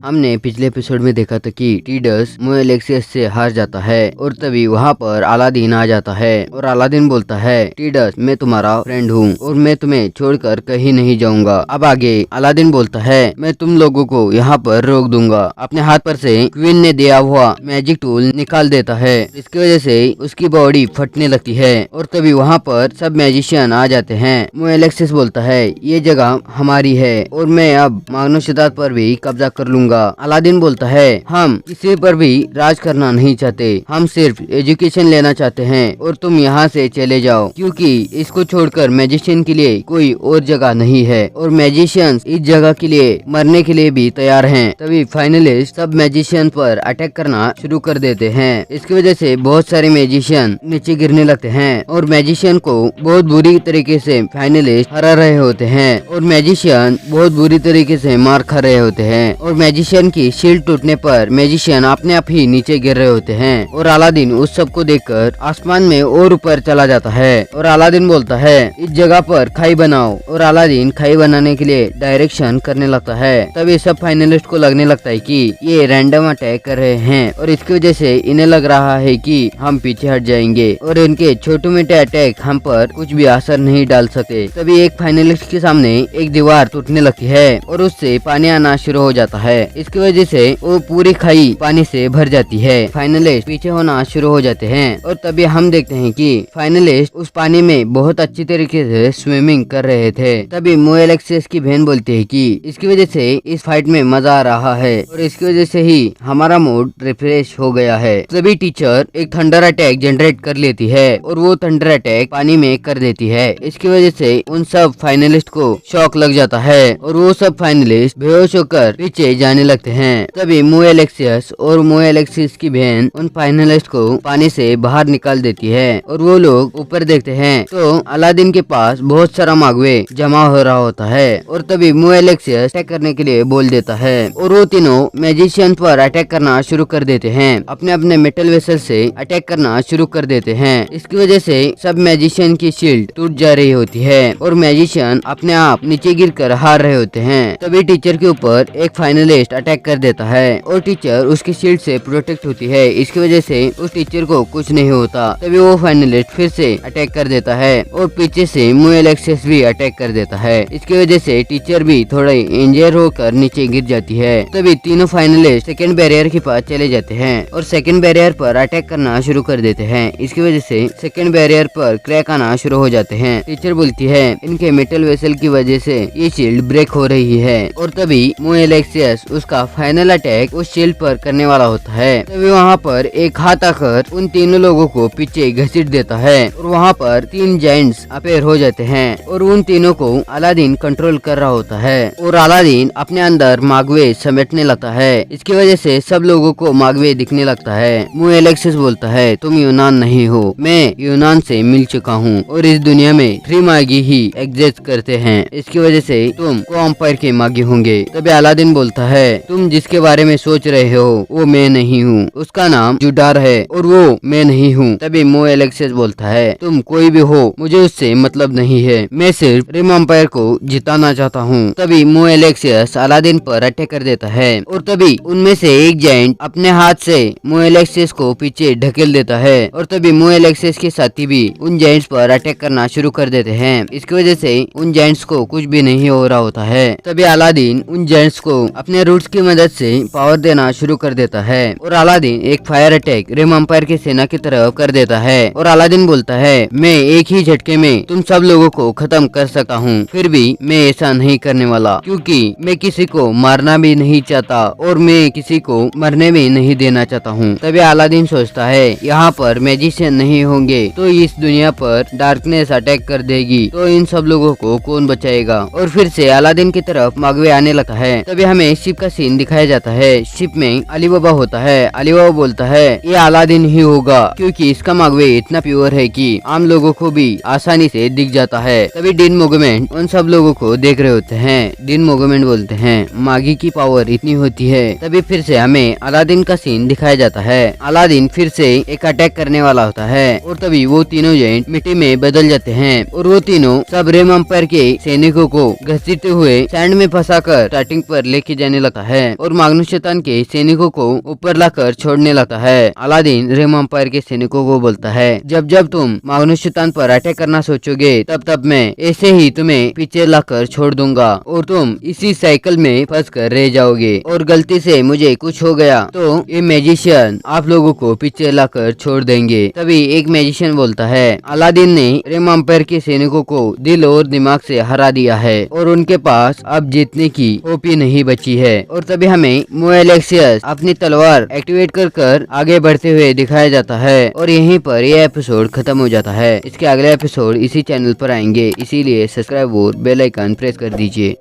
हमने पिछले एपिसोड में देखा था कि टीडस मोएलेक्सियस से हार जाता है और तभी वहाँ पर अलादीन आ जाता है और अलादीन बोलता है, टीडस मैं तुम्हारा फ्रेंड हूँ और मैं तुम्हें छोड़कर कहीं नहीं जाऊंगा। अब आगे अलादीन बोलता है, मैं तुम लोगों को यहाँ पर रोक दूंगा। अपने हाथ पर से क्वीन ने दिया हुआ मैजिक टूल निकाल देता है। इसकी वजह से उसकी बॉडी फटने लगती है और तभी वहाँ पर सब मैजिशियन आ जाते हैं। मोएलेक्सियस बोलता है, ये जगह हमारी है और मैं अब माग्नो शताब्दी पर भी कब्जा कर लूंगा। अलादीन बोलता है, हम किसी पर भी राज करना नहीं चाहते, हम सिर्फ एजुकेशन लेना चाहते हैं और तुम यहाँ से चले जाओ क्योंकि इसको छोड़कर मैजिशियन के लिए कोई और जगह नहीं है और मैजिशियंस इस जगह के लिए मरने के लिए भी तैयार हैं। तभी फाइनलिस्ट सब मैजिशियन पर अटैक करना शुरू कर देते हैं। इसकी वजह से बहुत सारे मैजिशियन नीचे गिरने लगते हैं और मैजिशियन को बहुत बुरी तरीके से फाइनलिस्ट हरा रहे होते हैं और मैजिशियन बहुत बुरी तरीके से मार खा रहे होते हैं और मैजिशियन की शील्ड टूटने पर मैजिशियन अपने आप ही नीचे गिर रहे होते हैं और अलादीन उस सब को देखकर आसमान में और ऊपर चला जाता है और अलादीन बोलता है, इस जगह पर खाई बनाओ और अलादीन खाई बनाने के लिए डायरेक्शन करने लगता है। तभी सब फाइनलिस्ट को लगने लगता है कि ये रैंडम अटैक कर रहे हैं और इसकी वजह से इन्हें लग रहा है कि हम पीछे हट जाएंगे और इनके छोटे मोटे अटैक हम पर कुछ भी असर नहीं डाल सकते। तभी एक फाइनलिस्ट के सामने एक दीवार टूटने लगती है और उससे पानी आना शुरू हो जाता है। इसकी वजह से वो पूरी खाई पानी से भर जाती है। फाइनलिस्ट पीछे होना शुरू हो जाते हैं और तभी हम देखते हैं कि फाइनलिस्ट उस पानी में बहुत अच्छी तरीके से स्विमिंग कर रहे थे। तभी मोएलेक्सियस की बहन बोलती है कि इसकी वजह से इस फाइट में मजा आ रहा है और इसकी वजह से ही हमारा मूड रिफ्रेश हो गया है। तभी टीचर एक थंडर अटैक जनरेट कर लेती है और वो थंडर अटैक पानी में कर देती है। इसकी वजह से उन सब फाइनलिस्ट को शॉक लग जाता है और वो सब फाइनलिस्ट बेहोश होकर पीछे जाने लगते हैं। तभी मोएलेक्सियस और मोएलेक्सियस की बहन उन फाइनलिस्ट को पानी से बाहर निकाल देती है और वो लोग ऊपर देखते हैं तो अलादीन के पास बहुत सारा मागवे जमा हो रहा होता है और तभी मोएलेक्सियस अटैक करने के लिए बोल देता है और वो तीनों मैजिशियन पर अटैक करना शुरू कर देते हैं। अपने अपने मेटल वेसल से अटैक करना शुरू कर देते हैं। इसकी वजह से सब मैजिशियन की शील्ड टूट जा रही होती है और मैजिशियन अपने आप नीचे गिरकर हार रहे होते हैं। तभी टीचर के ऊपर एक फाइनलिस्ट अटैक कर देता है और टीचर उसकी शील्ड से प्रोटेक्ट होती है। इसकी वजह से उस टीचर को कुछ नहीं होता। तभी वो फाइनलिस्ट फिर से अटैक कर देता है और पीछे से मोएलेक्सियस भी अटैक कर देता है। इसकी वजह से टीचर भी थोड़ा इंजर होकर नीचे गिर जाती है। तभी तीनों फाइनलिस्ट सेकंड बैरियर के पास चले जाते हैं और सेकंड बैरियर पर अटैक करना शुरू कर देते हैं। इसकी वजह से सेकंड बैरियर पर क्रैक आना शुरू हो जाते हैं। टीचर बोलती है, इनके मेटल वेसल की वजह से ये शील्ड ब्रेक हो रही है और तभी मोएलेक्सियस उसका फाइनल अटैक उस शील्ड पर करने वाला होता है। तभी वहाँ पर एक हाथ आकर उन तीनों लोगों को पीछे घसीट देता है और वहाँ पर तीन जायंट्स अपेयर हो जाते हैं और उन तीनों को अलादीन कंट्रोल कर रहा होता है और अलादीन अपने अंदर मागवे समेटने लगता है। इसकी वजह से सब लोगों को मागवे दिखने लगता है। मोएलेक्सियस बोलता है, तुम यूनान नहीं हो, मैं यूनान से मिल चुका हूँ और इस दुनिया में 3 मागी ही एग्जिस्ट करते हैं। इसकी वजह से तुम को-एम्पायर के मागी होंगे। तभी अलादीन बोलता है, तुम जिसके बारे में सोच रहे हो वो मैं नहीं हूँ, उसका नाम जुडार है और वो मैं नहीं हूँ। तभी मोएलेक्सियस बोलता है, तुम कोई भी हो, मुझे उससे मतलब नहीं है, मैं सिर्फ रिम एम्पायर को जिताना चाहता हूँ। तभी मोएलेक्सियस अलादीन पर अटैक कर देता है और तभी उनमें से एक जायंट अपने हाथ से मोएलेक्सियस को पीछे ढकेल देता है और तभी मोएलेक्सियस के साथी भी उन जायंट्स पर अटैक करना शुरू कर देते हैं। इसकी वजह से उन जायंट्स को कुछ भी नहीं हो रहा होता है। तभी अलादीन उन जायंट्स को अपने रूट्स की मदद से पावर देना शुरू कर देता है और अलादीन एक फायर अटैक रिम एम्पायर की सेना की तरफ कर देता है और अलादीन बोलता है, मैं एक ही झटके में तुम सब लोगों को खत्म कर सकता हूँ, फिर भी मैं ऐसा नहीं करने वाला क्योंकि मैं किसी को मारना भी नहीं चाहता और मैं किसी को मरने भी नहीं देना चाहता हूँ। तभी अलादीन सोचता है, यहाँ पर मैजिशियन नहीं होंगे तो इस दुनिया पर डार्कनेस अटैक कर देगी तो इन सब लोगों को कौन बचाएगा और फिर से अलादीन की तरफ मागवे आने लगता है। तभी हमें शिप का सीन दिखाया जाता है। शिप में अली बाबा होता है। अली बाबा बोलता है, ये अलादीन ही होगा क्योंकि इसका मागवे इतना प्योर है कि आम लोगों को भी आसानी से दिख जाता है। तभी डीन मोगमेंट उन सब लोगों को देख रहे होते हैं। डीन मोगमेंट बोलते हैं, मागी की पावर इतनी होती है। तभी फिर से हमें अलादीन का सीन दिखाया जाता है। अलादीन फिर से एक अटैक करने वाला होता है और तभी वो तीनों जायंट मिट्टी में बदल जाते हैं और वो तीनों सब रिम एम्पायर के सैनिकों को घसीटते हुए सैंड में फंसाकर स्टार्टिंग पर लेके जाने लगता है और माग्नुस शैतान के सैनिकों को ऊपर लाकर छोड़ने लगता है। अलादीन रिम एम्पायर के सैनिकों को बोलता है, जब जब तुम माग्नुस शैतान पर अटैक करना सोचोगे तब तब मैं ऐसे ही तुम्हें पीछे लाकर छोड़ दूंगा और तुम इसी साइकिल में फंस कर रह जाओगे और गलती से मुझे कुछ हो गया तो ये मैजिशियन आप लोगों को पीछे लाकर छोड़ देंगे। तभी एक मैजिशियन बोलता है, अलादीन ने रिम एम्पायर के सैनिकों को दिल और दिमाग से हरा दिया है और उनके पास अब जीतने की होप ही नहीं बची है। और तभी हमें मोएलेक्सियस अपनी तलवार एक्टिवेट कर आगे बढ़ते हुए दिखाया जाता है और यहीं पर यह एपिसोड खत्म हो जाता है। इसके अगले एपिसोड इसी चैनल पर आएंगे, इसीलिए सब्सक्राइब और बेल आइकन प्रेस कर दीजिए।